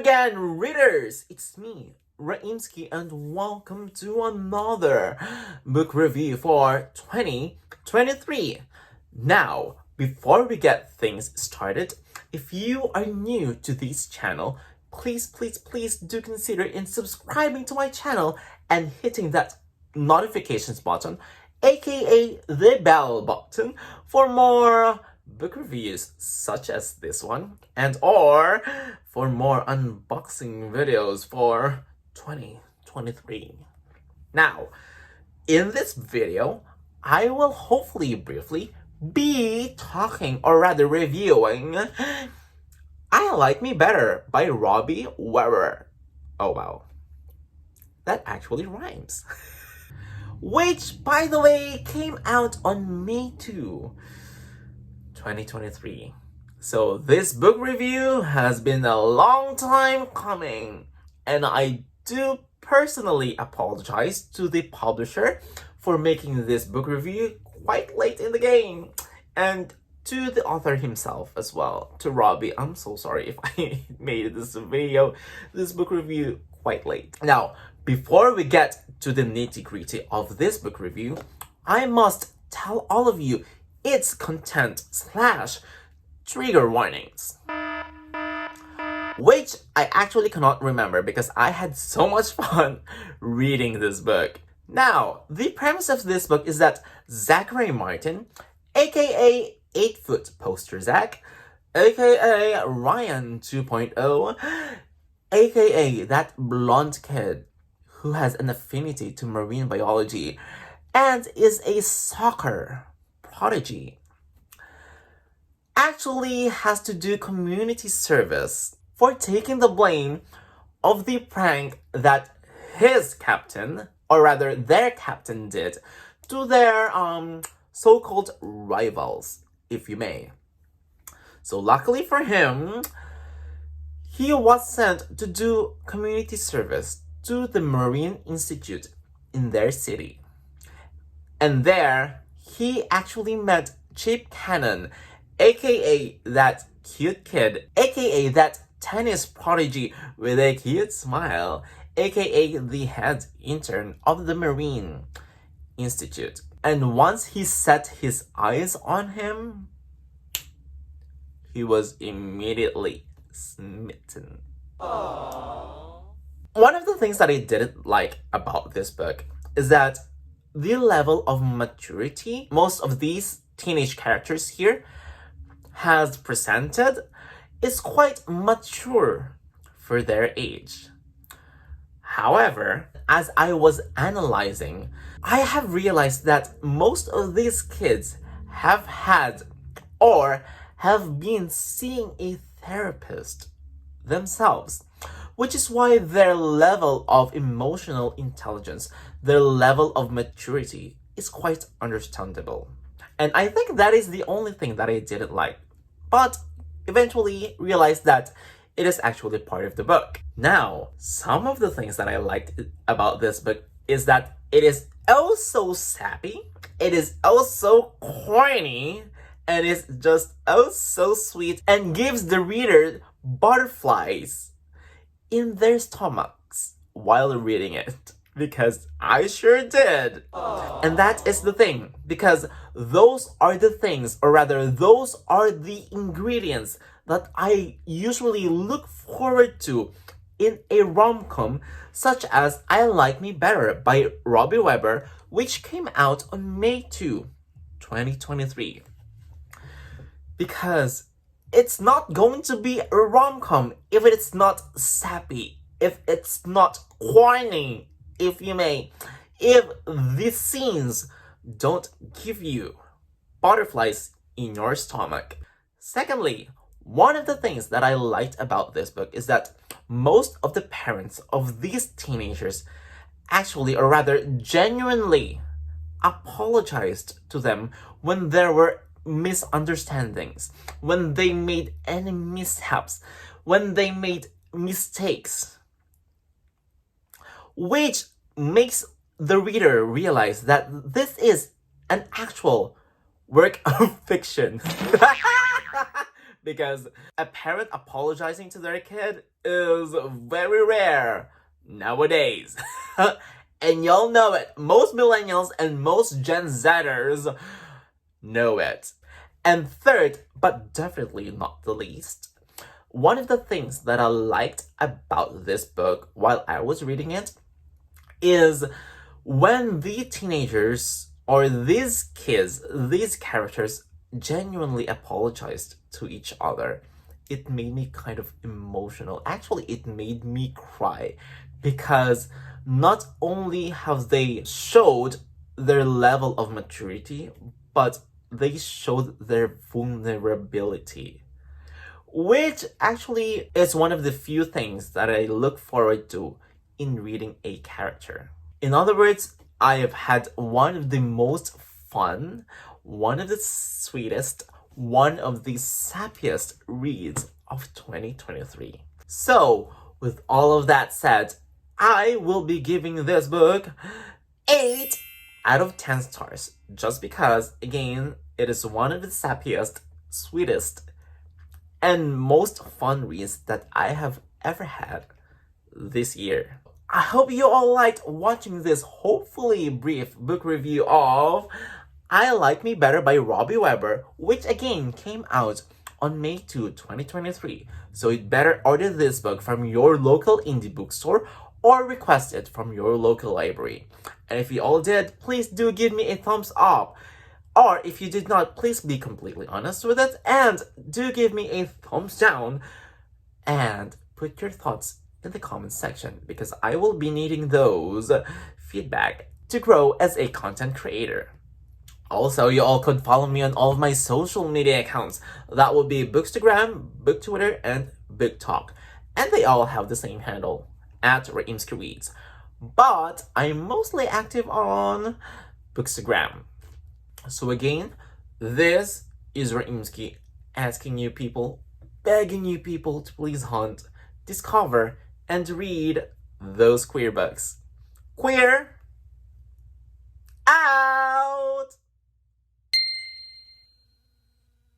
again, readers! It's me, Raimskie, and welcome to another book review for 2023. Now, before we get things started, if you are new to this channel, please do consider in subscribing to my channel and hitting that notifications button, aka the bell button, for more book reviews such as this one, and or for more unboxing videos for 2023. Now, in this video, I will hopefully briefly be talking, or rather reviewing, I Like Me Better by Robbie Weber. Oh wow, that actually rhymes. Which, by the way, came out on May 2, 2023. So this book review has been a long time coming, and I do personally apologize to the publisher for making this book review quite late in the game, and to the author himself as well, to Robbie. I'm so sorry if I made this book review quite late. Now, before we get to the nitty-gritty of this book review, I must tell all of you its content / trigger warnings, which I actually cannot remember because I had so much fun reading this book. Now, the premise of this book is that Zachary Martin, aka 8-foot poster Zach, aka Ryan 2.0, aka that blonde kid who has an affinity to marine biology and is a soccer prodigy, actually has to do community service for taking the blame of the prank that his captain, or rather their captain, did to their so-called rivals, if you may. So luckily for him, he was sent to do community service to the Marine Institute in their city. And there, he actually met Chip Cannon, aka that cute kid, aka that tennis prodigy with a cute smile, aka the head intern of the Marine Institute. And once he set his eyes on him, he was immediately smitten. Aww. One of the things that I didn't like about this book is that the level of maturity most of these teenage characters here has presented is quite mature for their age. However, as I was analyzing, I have realized that most of these kids have had or have been seeing a therapist themselves, which is why their level of emotional intelligence, their level of maturity is quite understandable. And I think that is the only thing that I didn't like, but eventually realized that it is actually part of the book. Now, some of the things that I liked about this book is that it is also sappy, it is also corny, and it's just so sweet and gives the reader butterflies in their stomachs while reading it, because I sure did. Aww. And that is the thing, because those are the things, or rather those are the ingredients that I usually look forward to in a rom-com such as I Like Me Better by Robbie Weber, which came out on May 2, 2023. Because it's not going to be a rom-com if it's not sappy, if it's not corny, if you may, if the scenes don't give you butterflies in your stomach. Secondly, one of the things that I liked about this book is that most of the parents of these teenagers actually, or rather genuinely, apologized to them when there were misunderstandings, when they made any mishaps, when they made mistakes, which makes the reader realize that this is an actual work of fiction. because a parent apologizing to their kid is very rare nowadays. And y'all know it. Most millennials and most Gen Zers know it. And third, but definitely not the least, one of the things that I liked about this book while I was reading it is when the teenagers or these kids, these characters genuinely apologized to each other. It made me kind of emotional. Actually, it made me cry because not only have they showed their level of maturity, but they showed their vulnerability, which actually is one of the few things that I look forward to in reading a character. In other words, I have had one of the most fun, one of the sweetest, one of the sappiest reads of 2023. So, with all of that said, I will be giving this book 8 out of 10 stars, just because, again, it is one of the sappiest, sweetest, and most fun reads that I have ever had this year. I hope you all liked watching this hopefully brief book review of I Like Me Better by Robbie Weber, which again came out on May 2, 2023. So you'd better order this book from your local indie bookstore or request it from your local library. And if you all did, please do give me a thumbs up. Or if you did not, please be completely honest with it and do give me a thumbs down and put your thoughts in the comments section because I will be needing those feedback to grow as a content creator. Also, you all could follow me on all of my social media accounts. That would be Bookstagram, BookTwitter, and BookTok. And they all have the same handle, at Raimskie Reads. But I'm mostly active on Bookstagram. So again, this is Raimskie asking you people, begging you people to please hunt, discover, and read those queer books. Queer out!